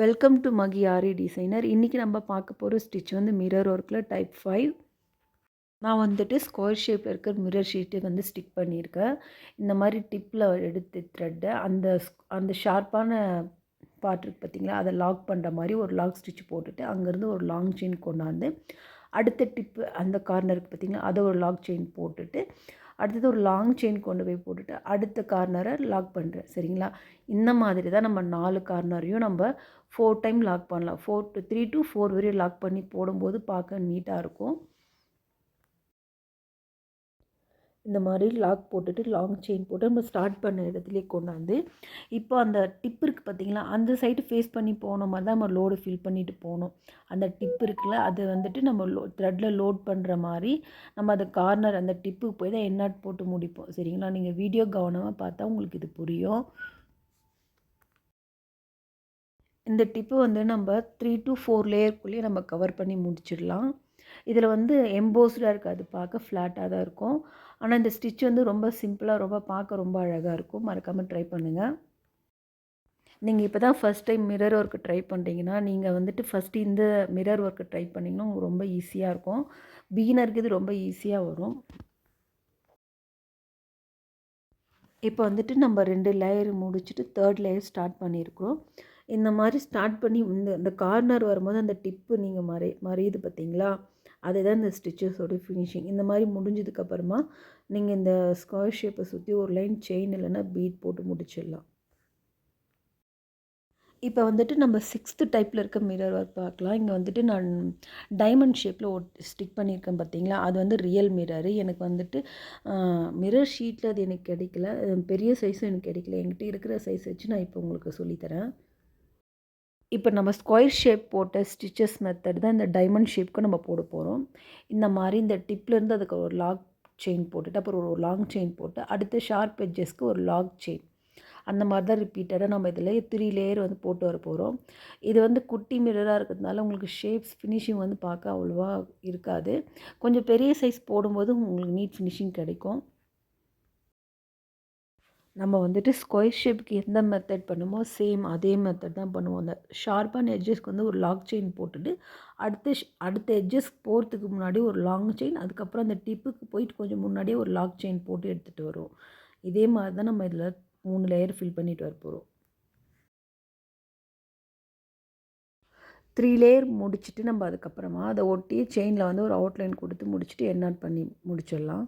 Welcome to Magi Aari designer. இன்றைக்கி நம்ம பார்க்க போகிற ஸ்டிச் வந்து மிரர் ஒர்க்கில் டைப் 5. நான் வந்துட்டு ஸ்கொயர் ஷேப்பில் இருக்கிற மிரர் ஷீட்டை வந்து ஸ்டிக் பண்ணியிருக்கேன். இந்த மாதிரி டிப்பில் எடுத்து த்ரெட்டை அந்த ஷார்ப்பான பார்ட் இருக்குது பார்த்திங்களா, அதை லாக் பண்ணுற மாதிரி ஒரு லாக் ஸ்டிச் போட்டுட்டு அங்கேருந்து ஒரு லாங் செயின் கொண்டாந்து அடுத்த டிப்பு அந்த கார்னருக்கு பார்த்திங்களா, அதை ஒரு லாக் செயின் போட்டுட்டு அடுத்தது ஒரு லாங் செயின் கொண்டு போய் போட்டுட்டு அடுத்த கார்னரை லாக் பண்ணுறேன். சரிங்களா? இந்த மாதிரி தான் நம்ம 4 கார்னரையும் நம்ம 4 டைம் லாக் பண்ணலாம். 3 to 4 வரையும் லாக் பண்ணி போடும்போது பார்க்க நீட்டாக இருக்கும். இந்த மாதிரி லாக் போட்டுட்டு லாங் செயின் போட்டு நம்ம ஸ்டார்ட் பண்ண இடத்துலேயே கொண்டாந்து இப்போ அந்த டிப் இருக்குது பார்த்திங்களா, அந்த சைடு ஃபேஸ் பண்ணி போன மாதிரி தான் நம்ம லோடு ஃபில் பண்ணிவிட்டு போகணும். அந்த டிப் இருக்குல்ல, அது வந்துட்டு நம்ம த்ரெட்டில் லோட் பண்ணுற மாதிரி நம்ம அந்த கார்னர் அந்த டிப்புக்கு போய் தான் எண்ணாட் போட்டு முடிப்போம். சரிங்களா? நீங்கள் வீடியோ கவனமாக பார்த்தா உங்களுக்கு இது புரியும். இந்த டிப்பு வந்து நம்ம 3 to 4 லேயருக்குள்ளேயே நம்ம கவர் பண்ணி முடிச்சிடலாம். இதில் வந்து எம்போஸ்டாக இருக்காது, பார்க்க ஃப்ளாட்டாக தான் இருக்கும். ஆனால் இந்த ஸ்டிச் வந்து ரொம்ப சிம்பிளாக ரொம்ப பார்க்க ரொம்ப அழகாக இருக்கும். மறக்காமல் ட்ரை பண்ணுங்கள். நீங்கள் இப்போ தான் first time mirror work try பண்ணுறீங்கன்னா நீங்கள் வந்துட்டு ஃபஸ்ட்டு இந்த மிரர் ஒர்க்கு ட்ரை பண்ணிங்கன்னா உங்களுக்கு ரொம்ப ஈஸியாக இருக்கும். பிகினருக்கு இது ரொம்ப ஈஸியாக வரும். இப்போ வந்துட்டு நம்ம 2 லேயர் முடிச்சுட்டு 3rd லேயர் ஸ்டார்ட் பண்ணியிருக்கிறோம். இந்த மாதிரி ஸ்டார்ட் பண்ணி இந்த கார்னர் வரும்போது அந்த டிப்பு நீங்கள் மறையுது பார்த்தீங்களா, அதுதான் இந்த ஸ்டிச்சஸோட ஃபினிஷிங். இந்த மாதிரி முடிஞ்சதுக்கப்புறமா நீங்கள் இந்த ஸ்கொயர் ஷேப்பை சுற்றி ஒரு லைன் செயின் இல்லைன்னா பீட் போட்டு முடிச்சிடலாம். இப்போ வந்துட்டு நம்ம 6th டைப்பில் இருக்க மிரர் ஒர்க் பார்க்கலாம். இங்கே வந்துட்டு நான் டைமண்ட் ஷேப்பில் ஸ்டிக் பண்ணியிருக்கேன் பார்த்தீங்களா, அது வந்து ரியல் மிரரு. எனக்கு வந்துட்டு மிரர் ஷீட்டில் அது எனக்கு கிடைக்கல, பெரிய சைஸும் எனக்கு கிடைக்கல. என்கிட்ட இருக்கிற சைஸ் வச்சு நான் இப்போ உங்களுக்கு சொல்லித்தரேன். இப்போ நம்ம ஸ்கொயர் ஷேப் போட்ட ஸ்டிச்சஸ் மெத்தட் தான் இந்த டைமண்ட் ஷேப்க்கு நம்ம போட போகிறோம். இந்த மாதிரி இந்த டிப்லேருந்து அதுக்கு ஒரு லாக் செயின் போட்டுட்டு அப்புறம் ஒரு லாங் செயின் போட்டு அடுத்த ஷார்ப் எட்ஜஸ்க்கு ஒரு லாக் செயின், அந்த மாதிரி தான் ரிப்பீட்டடாக நம்ம இதில் 3 லேயர் வந்து போட்டு வர போகிறோம். இது வந்து குட்டி மிரராக இருக்கிறதுனால உங்களுக்கு ஷேப்ஸ் ஃபினிஷிங் வந்து பார்க்க அவ்வளோவா இருக்காது. கொஞ்சம் பெரிய சைஸ் போடும்போது உங்களுக்கு நீட் ஃபினிஷிங் கிடைக்கும். நம்ம வந்துட்டு ஸ்கொயர் ஷேப்புக்கு எந்த மெத்தட் பண்ணுமோ சேம் அதே மெத்தட் தான் பண்ணுவோம். அந்த ஷார்ப்பான எட்ஜஸ்க்கு வந்து ஒரு லாக் செயின் போட்டுட்டு அடுத்த எட்ஜஸ் போகிறதுக்கு முன்னாடி ஒரு லாங் செயின், அதுக்கப்புறம் அந்த டிப்புக்கு போயிட்டு கொஞ்சம் முன்னாடியே ஒரு லாக் செயின் போட்டு எடுத்துகிட்டு வருவோம். இதே மாதிரி தான் நம்ம இதில் 3 லேயர் ஃபில் பண்ணிட்டு வர போகிறோம். 3 லேயர் முடிச்சுட்டு நம்ம அதுக்கப்புறமா அதை ஒட்டி செயினில் வந்து ஒரு அவுட்லைன் கொடுத்து முடிச்சுட்டு எண்ணாட் பண்ணி முடிச்சிடலாம்.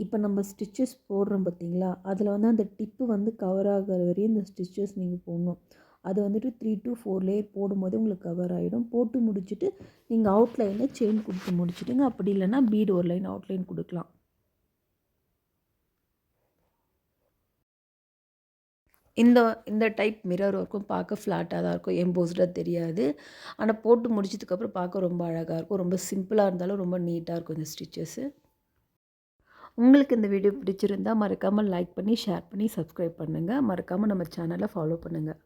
இப்போ நம்ம ஸ்டிச்சஸ் போடுறோம் பார்த்தீங்களா, அதில் வந்து அந்த டிப்பு வந்து கவர் ஆகிற வரையும் இந்த ஸ்டிச்சஸ் நீங்கள் போடணும். அது வந்துட்டு 3 to 4 லேயர் போடும்போது உங்களுக்கு கவர் ஆகிடும். போட்டு முடிச்சுட்டு நீங்கள் அவுட்லைனில் செயின் கொடுத்து முடிச்சுட்டுங்க. அப்படி இல்லைன்னா பீடு ஒரு லைன் அவுட்லைன் கொடுக்கலாம். இந்த டைப் மிரர் ஒர்க்கும் பார்க்க ஃப்ளாட்டாக தான் இருக்கும், எம்போஸ்டாக தெரியாது. ஆனால் போட்டு முடிச்சதுக்கப்புறம் பார்க்க ரொம்ப அழகாக இருக்கும். ரொம்ப சிம்பிளாக இருந்தாலும் ரொம்ப நீட்டாக இருக்கும் இந்த ஸ்டிச்சஸ்ஸு. உங்களுக்கு இந்த வீடியோ பிடிச்சிருந்தால் மறக்காமல் லைக் பண்ணி, ஷேர் பண்ணி, சப்ஸ்கிரைப் பண்ணுங்கள். மறக்காமல் நம்ம சேனலை ஃபாலோ பண்ணுங்கள்.